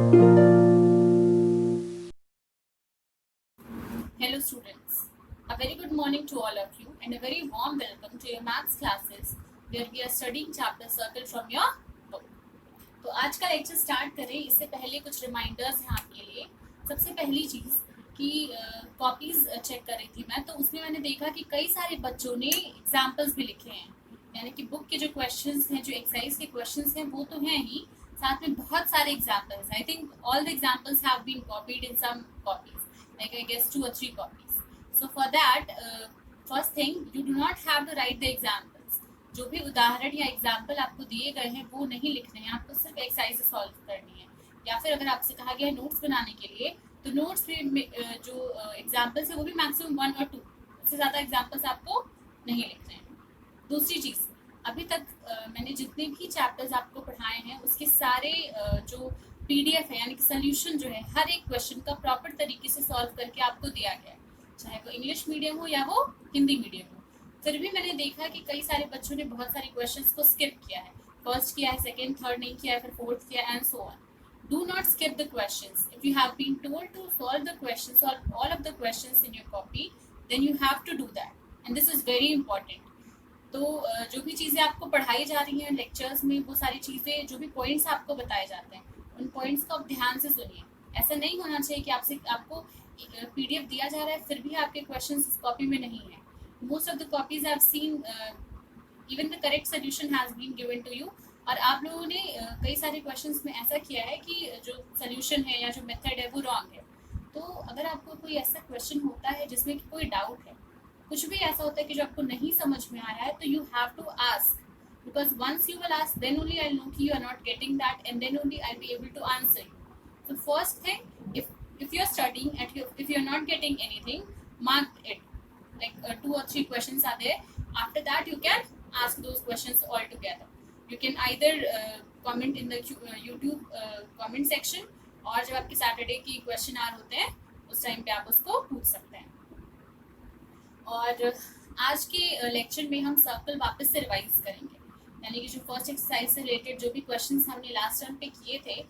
Hello students, a very good morning to all of you and a very warm welcome to your maths classes where we are studying chapter circle from your book. तो आज का lecture start करें इससे पहले कुछ reminders हैं आपके लिए। सबसे पहली चीज़ कि कॉपीज़ चेक कर रही थी मैं, तो उसमें मैंने देखा कि कई सारे बच्चों ने एग्जाम्पल्स भी लिखे हैं, यानी कि बुक के जो क्वेश्चंस हैं, जो एक्सरसाइज के क्वेश्चंस हैं वो तो हैं ही, साथ में बहुत सारे examples. I think all the examples have been copied in some copies, like I guess 2 or 3 copies. So for that, first thing, you do not have to write the examples. जो भी उदाहरण या एग्जाम्पल आपको दिए गए हैं वो नहीं लिखने हैं, आपको सिर्फ एक्सरसाइज सॉल्व करनी है। या फिर अगर आपसे कहा गया है नोट्स बनाने के लिए, तो नोट्स भी जो एग्जाम्पल्स है वो भी मैक्सिमम 1 और 2, उससे ज़्यादा एग्जाम्पल्स आपको नहीं लिखने हैं। दूसरी चीज़, अभी तक मैंने जितने भी चैप्टर्स आपको पढ़ाए हैं उसके सारे जो PDF है, यानी कि सोल्यूशन जो है हर एक क्वेश्चन का प्रॉपर तरीके से सॉल्व करके आपको दिया गया है, चाहे वो इंग्लिश मीडियम हो या वो हिंदी मीडियम हो। फिर भी मैंने देखा कि कई सारे बच्चों ने बहुत सारे क्वेश्चंस को स्किप किया है, फर्स्ट किया है, सेकंड, थर्ड नहीं किया है, फिर फोर्थ किया and so on. Do not skip the questions. If you have been told to solve the questions or all of the questions in your copy, then you have to do that, and this is very important. तो जो भी चीज़ें आपको पढ़ाई जा रही हैं lectures में, वो सारी चीज़ें, जो भी पॉइंट्स आपको बताए जाते हैं, उन पॉइंट्स को आप ध्यान से सुनिए। ऐसा नहीं होना चाहिए कि आपको PDF दिया जा रहा है फिर भी आपके क्वेश्चंस इस कॉपी में नहीं है। Most of the copies I have seen even the correct solution has been given to you, और आप लोगों ने कई सारे क्वेश्चंस में ऐसा किया है कि जो सोल्यूशन है या जो मेथड है वो रॉन्ग है। तो अगर आपको कोई ऐसा क्वेश्चन होता है जिसमें कि कोई डाउट है, कुछ भी ऐसा होता है कि जो आपको नहीं समझ में आया है, तो you have to ask, because once you will ask, then only I'll know कि you are not getting that, and then only I'll be able to answer you. So first thing, if you're studying and if you're not getting anything, mark it, like 2 or 3 questions are there. After that you can ask those questions all together. You can either comment in the YouTube comment section, और जब आपके Saturday की question our होते हैं उस time पे आप उसको पूछ सकते हैं। और आज के लेक्चर में हम सर्कल वापस से रिवाइज करेंगे, यानी कि जो फर्स्ट एक्सरसाइज से रिलेटेड जो भी क्वेश्चंस हमने लास्ट टाइम पे किए थे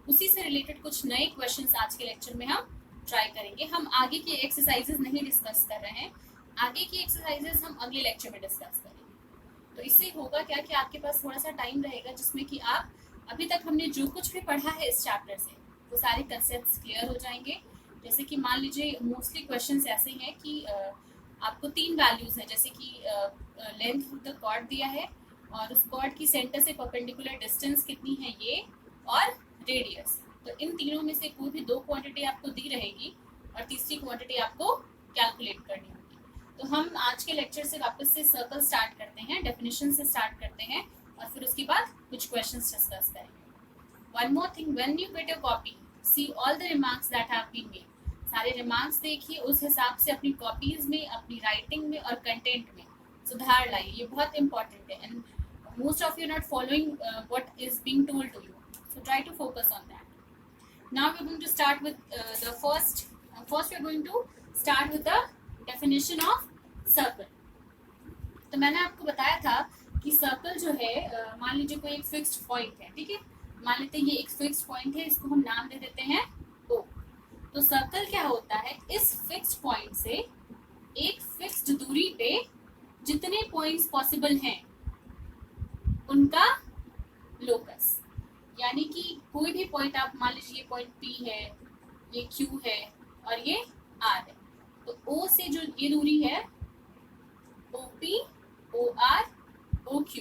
उसी से रिलेटेड कुछ नए क्वेश्चंस आज के लेक्चर में हम ट्राई करेंगे। हम आगे की एक्सरसाइजेज नहीं डिस्कस कर रहे हैं, आगे की एक्सरसाइजेज हम अगले लेक्चर में डिस्कस करेंगे। तो इससे होगा क्या कि आपके पास थोड़ा सा टाइम रहेगा जिसमें कि आप अभी तक हमने जो कुछ भी पढ़ा है इस चैप्टर से वो सारे कंसेप्ट्स क्लियर हो जाएंगे। जैसे कि मान लीजिए मोस्टली क्वेश्चंस ऐसे हैं कि आपको 3 वैल्यूज हैं, जैसे कि लेंथ ऑफ द कॉर्ड दिया है और उस कॉर्ड की सेंटर से परपेंडिकुलर डिस्टेंस कितनी है ये, और रेडियस। तो इन तीनों में से कोई भी 2 क्वांटिटी आपको दी रहेगी और तीसरी क्वांटिटी आपको कैलकुलेट करनी होगी। तो हम आज के लेक्चर से वापस से सर्कल स्टार्ट करते हैं, डेफिनेशन से स्टार्ट करते हैं और फिर उसके बाद कुछ क्वेश्चंस डिस्कस करेंगे। One more thing, when you get your copy, see all the remarks that have been made. सारे रिमार्क्स देखिए, उस हिसाब से अपनी कॉपीज में, अपनी राइटिंग में और कंटेंट में सुधार लाइए, ये बहुत इंपॉर्टेंट है। And most of you not following what is being told to you, so try to focus on that. Now we are going to start with the first we are going to start with the definition of circle. तो मैंने आपको बताया था कि circle जो है, मान लीजिए कोई एक फिक्स्ड पॉइंट है, ठीक है, मान लेते हैं ये एक फिक्स्ड पॉइंट है, इसको हम नाम दे देते हैं O। तो सर्कल क्या होता है, इस फिक्स्ड पॉइंट से एक फिक्स्ड दूरी पे जितने पॉइंट्स पॉसिबल हैं उनका लोकस, यानी कि कोई भी पॉइंट आप मान लीजिए ये पॉइंट P है, ये Q है और ये R है, तो O से जो ये दूरी है OP, OR, OQ,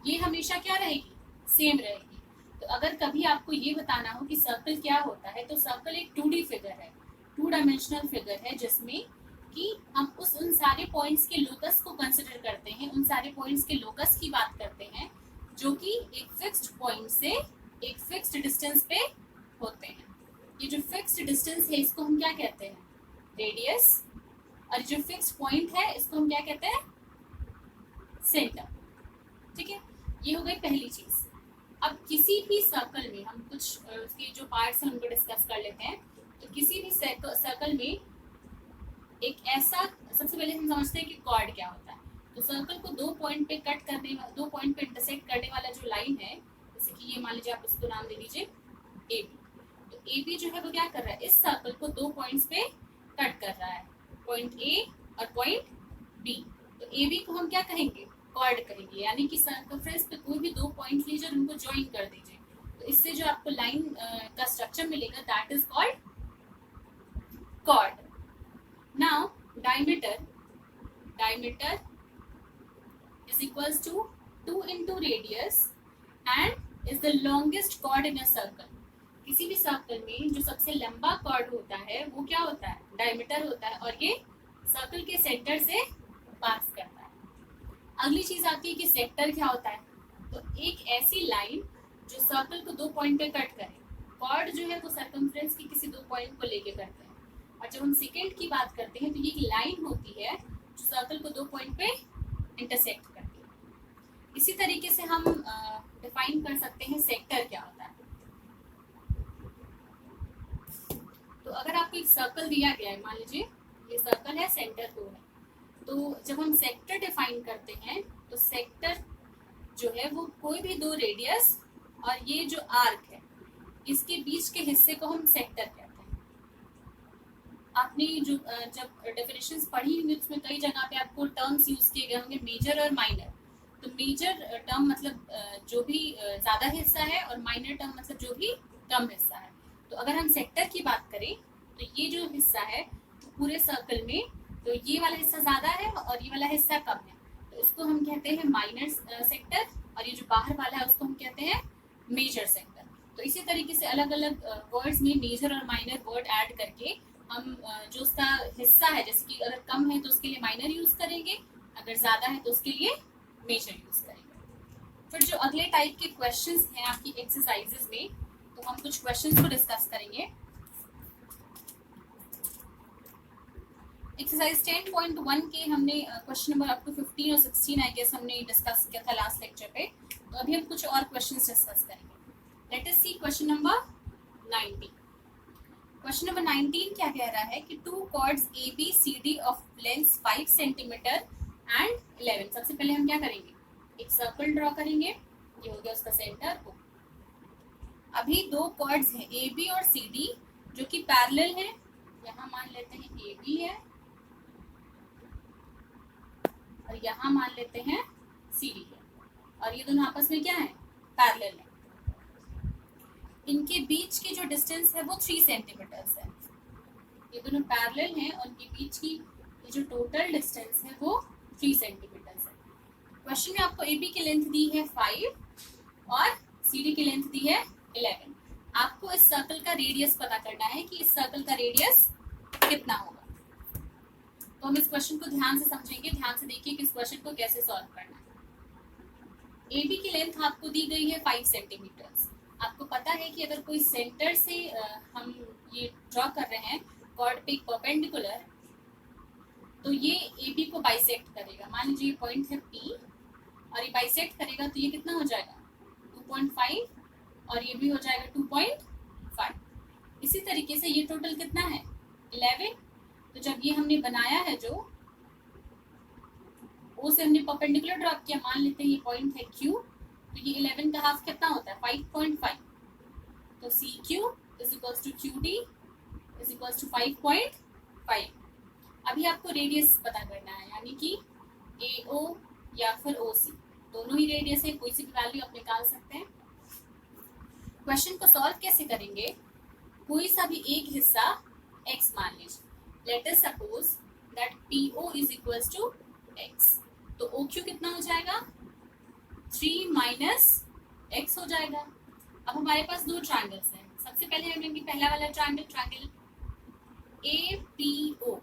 ये हमेशा क्या रहेगी, सेम रहेगी। तो अगर कभी आपको ये बताना हो कि सर्कल क्या होता है, तो सर्कल एक 2D फिगर है, 2 डायमेंशनल फिगर है, जिसमें कि हम उन सारे पॉइंट्स के लोकस को कंसिडर करते हैं, उन सारे पॉइंट्स के लोकस की बात करते हैं जो कि एक फिक्स्ड पॉइंट से एक फिक्स्ड डिस्टेंस पे होते हैं। ये जो फिक्स्ड डिस्टेंस है इसको हम क्या कहते हैं, रेडियस, और जो फिक्स्ड पॉइंट है इसको हम क्या कहते हैं, सेंटर। ठीक है, ये हो गई पहली चीज। अब किसी भी सर्कल में हम कुछ उसके जो पार्ट्स हैं उनको डिस्कस कर लेते हैं। तो किसी भी सर्कल में एक ऐसा, सबसे पहले हम समझते हैं कि कॉर्ड क्या होता है। तो सर्कल को 2 पॉइंट पे कट करने, 2 पॉइंट पे इंटरसेक्ट करने वाला जो लाइन है, जैसे कि ये मान लीजिए आप इसको नाम दे लीजिए AB। ए बी जो है वो क्या कर रहा है, इस सर्कल को दो पॉइंट्स पे कट कर रहा है, पॉइंट ए और पॉइंट बी। तो ए बी को हम क्या कहेंगे, कॉर्ड करेंगे, यानी कि सर्कमफ्रेंस पे कोई भी दो पॉइंट लीजिए और उनको ज्वाइन कर दीजिए। तो इससे जो आपको लाइन का स्ट्रक्चर मिलेगा that is called chord. Now diameter is equals to 2 into radius and is the longest chord in a circle। किसी भी सर्कल में जो सबसे लंबा कॉर्ड होता है वो क्या होता है, डायमीटर होता है, और ये सर्कल के सेंटर से पास करता है। अगली चीज आती है कि सेक्टर क्या होता है। तो एक ऐसी लाइन जो सर्कल को दो पॉइंट पे कट करे। कॉर्ड जो है वो सर्कमफ्रेंस की किसी दो पॉइंट को लेके करते हैं, और जब हम सेकेंड की बात करते हैं तो ये एक लाइन होती है जो सर्कल को दो पॉइंट पे इंटरसेक्ट करती है। इसी तरीके से हम डिफाइन कर सकते हैं सेक्टर क्या होता है। तो अगर आपको एक सर्कल दिया गया है, मान लीजिए ये सर्कल है, सेंटर 2 है, तो जब हम सेक्टर डिफाइन करते हैं तो सेक्टर जो है वो कोई भी दो रेडियस और ये जो आर्क है इसके बीच के हिस्से को हम सेक्टर कहते हैं। आपने जो जब डेफिनेशंस पढ़ी होंगी उसमें कई जगह पे आपको टर्म्स यूज किए गए होंगे, मेजर और माइनर। तो मेजर टर्म मतलब जो भी ज्यादा हिस्सा है, और माइनर टर्म मतलब जो भी कम हिस्सा है। तो अगर हम सेक्टर की बात करें तो ये जो हिस्सा है तो पूरे सर्कल में तो ये वाला हिस्सा ज्यादा है और ये वाला हिस्सा कम है, तो इसको हम कहते हैं माइनर सेक्टर, और ये जो बाहर वाला है उसको हम कहते हैं मेजर सेक्टर। तो इसी तरीके से अलग अलग वर्ड्स में मेजर और माइनर वर्ड ऐड करके हम जो उसका हिस्सा है, जैसे कि अगर कम है तो उसके लिए माइनर यूज करेंगे, अगर ज्यादा है तो उसके लिए मेजर यूज करेंगे। फिर जो अगले टाइप के क्वेश्चंस हैं आपकी एक्सरसाइजेस में, तो हम कुछ क्वेश्चंस को डिस्कस करेंगे। एक्सरसाइज 10.1 के हमने क्वेश्चन नंबर अप टू 15 और 16 आई गेस हमने डिस्कस किया था लास्ट लेक्चर पे। तो अभी हम कुछ और क्वेश्चंस डिस्कस करेंगे। Let us see question number 19। Question number 19 क्या कह रहा है कि two chords A B C D of length 5 centimetre and 11। सबसे पहले हम क्या करेंगे, एक सर्कल ड्रॉ करेंगे, ये हो गया उसका सेंटर O। अभी दो कॉर्ड्स हैं ए बी और सी डी जो कि पैरेलल हैं। यहाँ मान लेते हैं ए बी है और यहाँ मान लेते हैं सी डी है, और ये दोनों आपस में क्या है, पैरेलल है। इनके बीच की जो डिस्टेंस है वो 3 सेंटीमीटर है। ये दोनों पैरेलल हैं और इनके बीच की ये जो टोटल डिस्टेंस है वो 3 सेंटीमीटर है। क्वेश्चन में आपको ए बी की लेंथ दी है 5 और सी डी की लेंथ दी है 11। आपको इस सर्कल का रेडियस पता करना है कि इस सर्कल का रेडियस कितना होगा। तो हम इस क्वेश्चन को ध्यान से समझेंगे, ध्यान से देखिए कि इस क्वेश्चन को कैसे सॉल्व करना है। ए बी की लेंथ आपको दी गई है 5 सेंटीमीटर। आपको पता है कि अगर कोई सेंटर से हम ये ड्रॉ कर रहे हैं कॉर्ड पे परपेंडिकुलर, तो ये ए बी को बाइसेक्ट करेगा। मान लीजिए ये पॉइंट है पी और ये बाइसेक्ट करेगा, तो ये कितना हो जाएगा 2.5 और ये भी हो जाएगा 2.5। इसी तरीके से ये टोटल कितना है 11। तो जब ये हमने बनाया है जो ओ से हमने परपेंडिकुलर ड्रॉ किया, मान लेते हैं ये पॉइंट है क्यू, तो ये 11 का हाफ कितना होता है 5.5। तो C Q is equals to Q D is equals to 5.5। अभी आपको रेडियस पता करना है, यानी कि ए ओ या फिर ओ सी, दोनों ही रेडियस है, कोई सी भी वैल्यू आप निकाल सकते हैं। क्वेश्चन को सॉल्व कैसे करेंगे, कोई सा भी एक हिस्सा x मान लीजिए। Let us suppose that P O is equals to x। तो ओ क्यू कितना हो जाएगा 3 माइनस एक्स हो जाएगा। अब हमारे पास दो ट्रायंगल्स हैं। सबसे पहले हम लेंगे पहला वाला triangle, triangle A P O.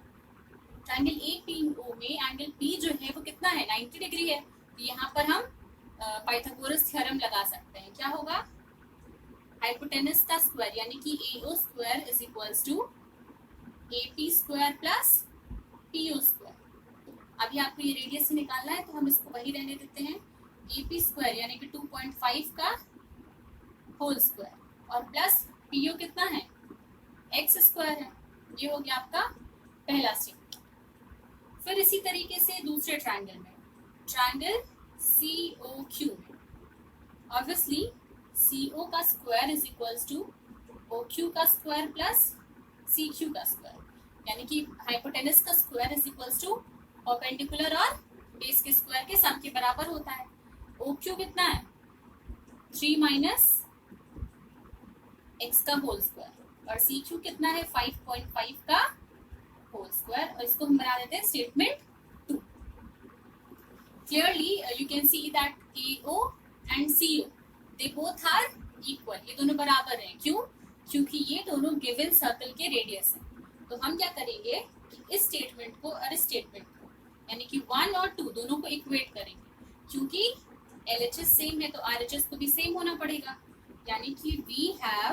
Triangle A P O में एंगल पी जो है वो कितना है 90 डिग्री है। तो यहाँ पर हम पाइथागोरस थ्योरम लगा सकते हैं। क्या होगा, हाइपोटेनस का स्क्वायर यानी कि A O square is equals to A P square plus P O square. अभी आपको ये रेडियस से निकालना है तो हम इसको वही रहने देते हैं, ए पी स्क्वायर यानी कि 2.5 का होल स्क्वायर और प्लस पी ओ कितना है एक्स स्क्वायर है। ये हो गया आपका पहला स्टेप। फिर इसी तरीके से दूसरे ट्रायंगल में, ट्रायंगल सी ओ क्यू में, ऑब्वियसली सी ओ का square is equals to O Q का स्क्वायर प्लस सी क्यू का स्क्वायर, यानी कि हाइपोटेनस का square is equals to perpendicular और बेस के स्क्वायर के सम के बराबर होता है। ओ क्यू कितना है 3 माइनस एक्स का होल स्क्वायर और सी क्यू कितना है 5.5 का होल स्क्वायर, और इसको हम बना देते हैं statement 2। Clearly you can see that AO and CO they both are equal, ये दोनों बराबर हैं। क्यों? क्योंकि ये दोनों गिवन सर्कल के रेडियस हैं। तो हम क्या करेंगे कि इस स्टेटमेंट को और इस स्टेटमेंट को, यानी कि 1 और 2 दोनों को इक्वेट करेंगे। क्योंकि LHS सेम है तो RHS को भी सेम होना पड़ेगा, यानी कि वी हैव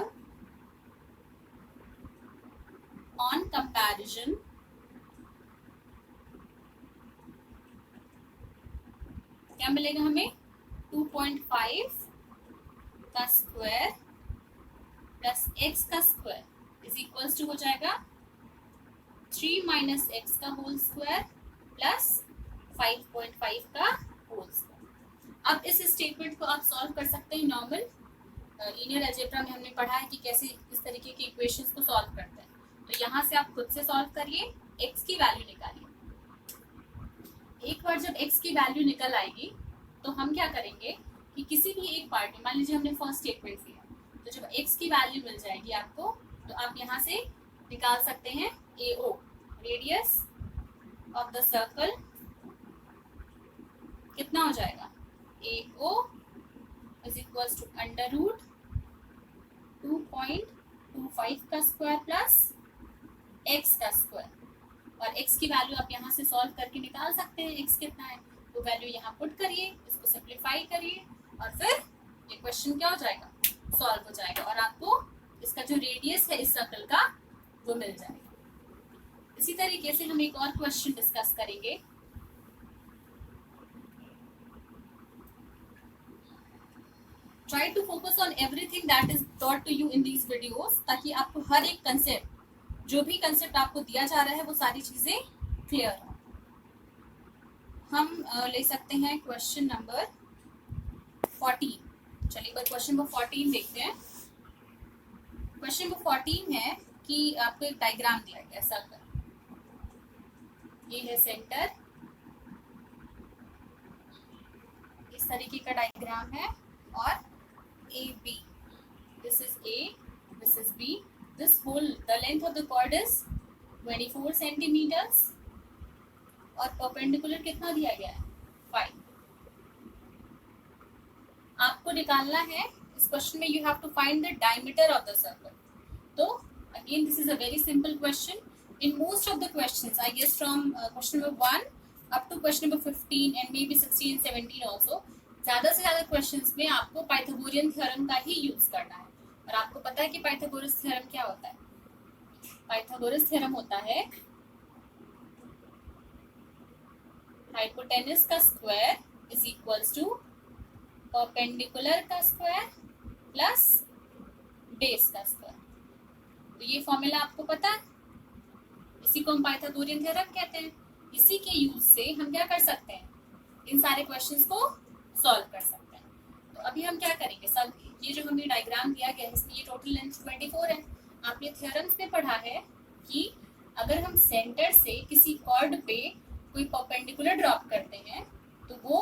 ऑन कंपैरिजन क्या मिलेगा हमें 2.5 का स्क्वायर प्लस एक्स का स्क्वायर इज इक्वल्स टू हो जाएगा 3 माइनस एक्स का होल स्क्वायर प्लस 5.5 का होल स्क्वायर। अब इस स्टेटमेंट को आप सॉल्व कर सकते हैं। नॉर्मल लीनियर अलजेब्रा में हमने पढ़ा है कि कैसे इस तरीके की इक्वेशंस को सॉल्व करते हैं। तो यहाँ से आप खुद से सॉल्व करिए, एक्स की वैल्यू निकालिए। एक बार जब एक्स की वैल्यू निकल आएगी तो हम क्या करेंगे कि किसी भी एक पार्ट में, मान लीजिए हमने फर्स्ट स्टेटमेंट लिया, तो जब एक्स की वैल्यू मिल जाएगी आपको तो आप यहाँ से निकाल सकते हैं AO radius of the circle कितना हो जाएगा AO is equals to under root 2.25 का स्क्वायर प्लस एक्स का स्क्वायर, और x की वैल्यू आप यहाँ से सॉल्व करके निकाल सकते हैं। x कितना है वो वैल्यू यहाँ पुट करिए, इसको सिंप्लीफाई करिए और फिर ये क्वेश्चन क्या हो जाएगा सॉल्व हो जाएगा, और आपको इसका जो रेडियस है इस सर्कल का वो मिल जाएगा। इसी तरीके से हम एक और क्वेश्चन डिस्कस करेंगे। Try to focus on everything that is taught to you in these videos, ताकि आपको हर एक कंसेप्ट, जो भी कंसेप्ट आपको दिया जा रहा है वो सारी चीजें क्लियर हो। हम ले सकते हैं क्वेश्चन नंबर 14। चलिए एक बार क्वेश्चन नंबर 14 देखते हैं। क्वेश्चन नंबर 14 है कि आपको एक डायग्राम दिया गया सर्कल, ये है सेंटर, इस तरीके का डायग्राम है, और AB, this is A, this is B, this whole the length of the chord is 24 centimeters और परपेंडिकुलर कितना दिया गया है 5। आपको निकालना है इस क्वेश्चन में, you have to find the diameter of the circle. तो again this is a very simple question. In most of the questions I guess from question number 1 up to question number 15 and maybe 16 and 17 also, ज्यादा से ज्यादा questions में आपको Pythagorean theorem का ही use करना है। और आपको पता है कि पाइथागोरस थ्योरम क्या होता है। पाइथागोरस थ्योरम होता है हाइपोटेनस का square is equals to perpendicular का स्क्वायर प्लस बेस का स्क्वायर। तो ये फॉर्मूला आपको पता है, इसी को हम पाइथागोरियन थ्योरम कहते हैं। इसी के यूज से हम क्या कर सकते हैं, इन सारे क्वेश्चंस को सॉल्व कर सकते हैं। तो अभी हम क्या करेंगे, सब ये जो हमें डायग्राम दिया गया है इसमें ये टोटल लेंथ 24 है। आपने थ्योरम्स में पढ़ा है कि अगर हम सेंटर से किसी कॉर्ड पे कोई परपेंडिकुलर ड्रॉप करते हैं तो वो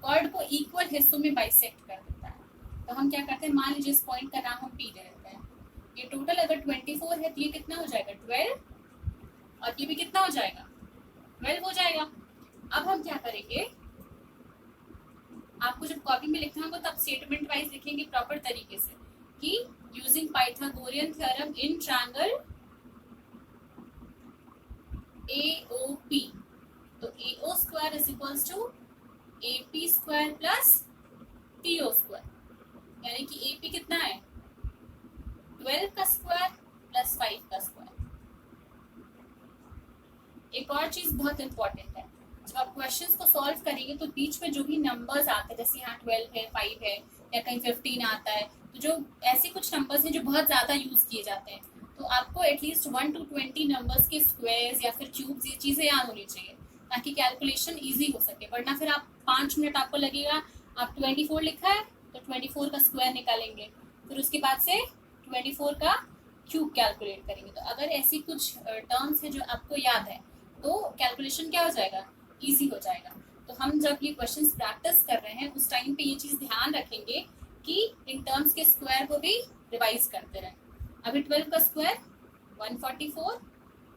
कॉर्ड को इक्वल हिस्सों में बाइसेक्ट कर देता है। तो हम क्या करते हैं, मान लीजिए इस पॉइंट का नाम हम P दे देते हैं। ये टोटल अगर 24 है तो ये कितना हो जाएगा 12, और ये भी कितना हो जाएगा 12 हो जाएगा। अब हम क्या करेंगे, आपको जब कॉपी में लिखना होगा तब स्टेटमेंट वाइज लिखेंगे प्रॉपर तरीके से कि using Pythagorean theorem in triangle AOP, तो AO square is equals to AP square plus PO square, यानी कि AP कितना है 12 का स्क्वायर प्लस 5 का स्क्वायर। एक और चीज बहुत इंपॉर्टेंट है, जब आप क्वेश्चंस को सॉल्व करेंगे तो बीच में जो भी नंबर्स आते हैं, जैसे यहाँ 12 है 5 है या कहीं 15 आता है, तो जो ऐसे कुछ नंबर्स हैं जो बहुत ज्यादा यूज किए जाते हैं, तो आपको एटलीस्ट 1 to 20 नंबर्स के स्क्वायर्स या फिर क्यूब्स ये चीजें याद होनी चाहिए ताकि कैलकुलेशन इजी हो सके। वरना फिर आप 5 मिनट आपको लगेगा, आप 24 लिखा है तो 24 का स्क्वायर निकालेंगे, फिर उसके बाद से 24 का क्यूब कैलकुलेट करेंगे। तो अगर ऐसी कुछ टर्म्स है जो आपको याद है तो कैलकुलेशन क्या हो जाएगा, इजी हो जाएगा। तो हम जब ये क्वेश्चंस प्रैक्टिस कर रहे हैं उस टाइम पे ये चीज़ ध्यान रखेंगे कि इन टर्म्स के स्क्वायर को भी रिवाइज करते रहें। अभी 12 का स्क्वायर 144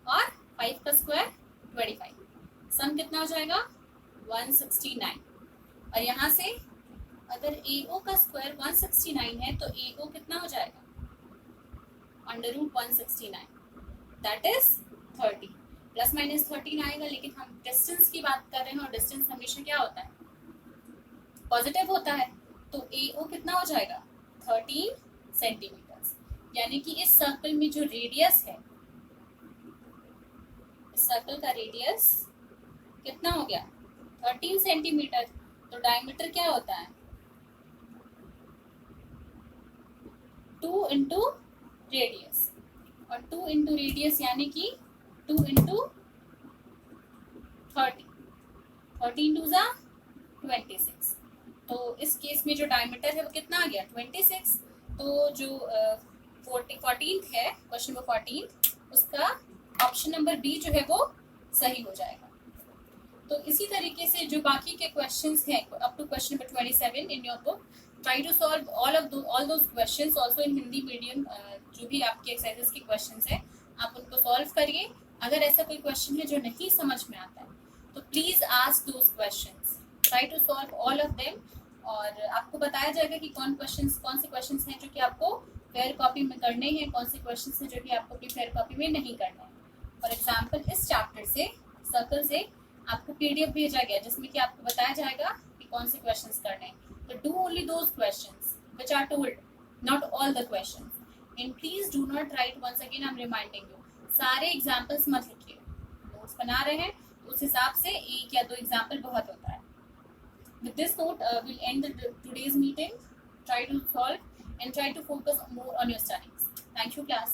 और 5 का स्क्वायर 25, सम कितना हो जाएगा 169। और यहाँ से अगर AO का स्क्वायर 169 है तो AO कितना हो जाएगा under root 169, that is 30। Plus minus 13 आएगा, लेकिन हम डिस्टेंस की बात कर रहे हैं और डिस्टेंस हमेशा क्या होता है, पॉजिटिव होता है। तो AO कितना हो जाएगा 13 सेंटीमीटर्स। यानी कि इस सर्कल में जो रेडियस है, इस सर्कल का रेडियस कितना हो गया 13 सेंटीमीटर। तो डायमीटर क्या होता है 2 इंटू रेडियस, और 2 इंटू रेडियस यानी कि 2 इंटू 30, 30 इंटू 26। तो इस केस में जो डायमीटर है वो कितना आ गया 26। तो जो 14th है, क्वेश्चन नंबर 14, उसका ऑप्शन नंबर बी जो है वो सही हो जाएगा। तो इसी तरीके से जो बाकी के क्वेश्चंस हैं up to question number 27 in your book, try to solve all those questions also in Hindi medium. जो भी आपके एक्सरसाइजेस के क्वेश्चंस हैं आप उनको सॉल्व करिए। अगर ऐसा कोई क्वेश्चन है जो नहीं समझ में आता है तो please ask those questions, try to solve all of them. और आपको बताया जाएगा कि कौन से क्वेश्चंस हैं जो कि आपको फेयर कॉपी में करने हैं, कौन से क्वेश्चंस हैं जो कि आपको अपनी फेयर कॉपी में नहीं करने हैं। फॉर एग्जाम्पल इस चैप्टर से सर्कल से आपको PDF भेजा गया जिसमें कि आपको बताया जाएगा कि कौन से क्वेश्चंस करने हैं। तो do only those questions which are told, not all the questions. And please do not write, once again I am reminding you, सारे एग्जाम्पल्स मत लिखिए। नोट्स बना रहे हैं उस हिसाब से 1 या 2 एग्जाम्पल बहुत होता है। With this note, we'll end today's meeting. Try to solve and try to focus more on your studies. Thank you, class.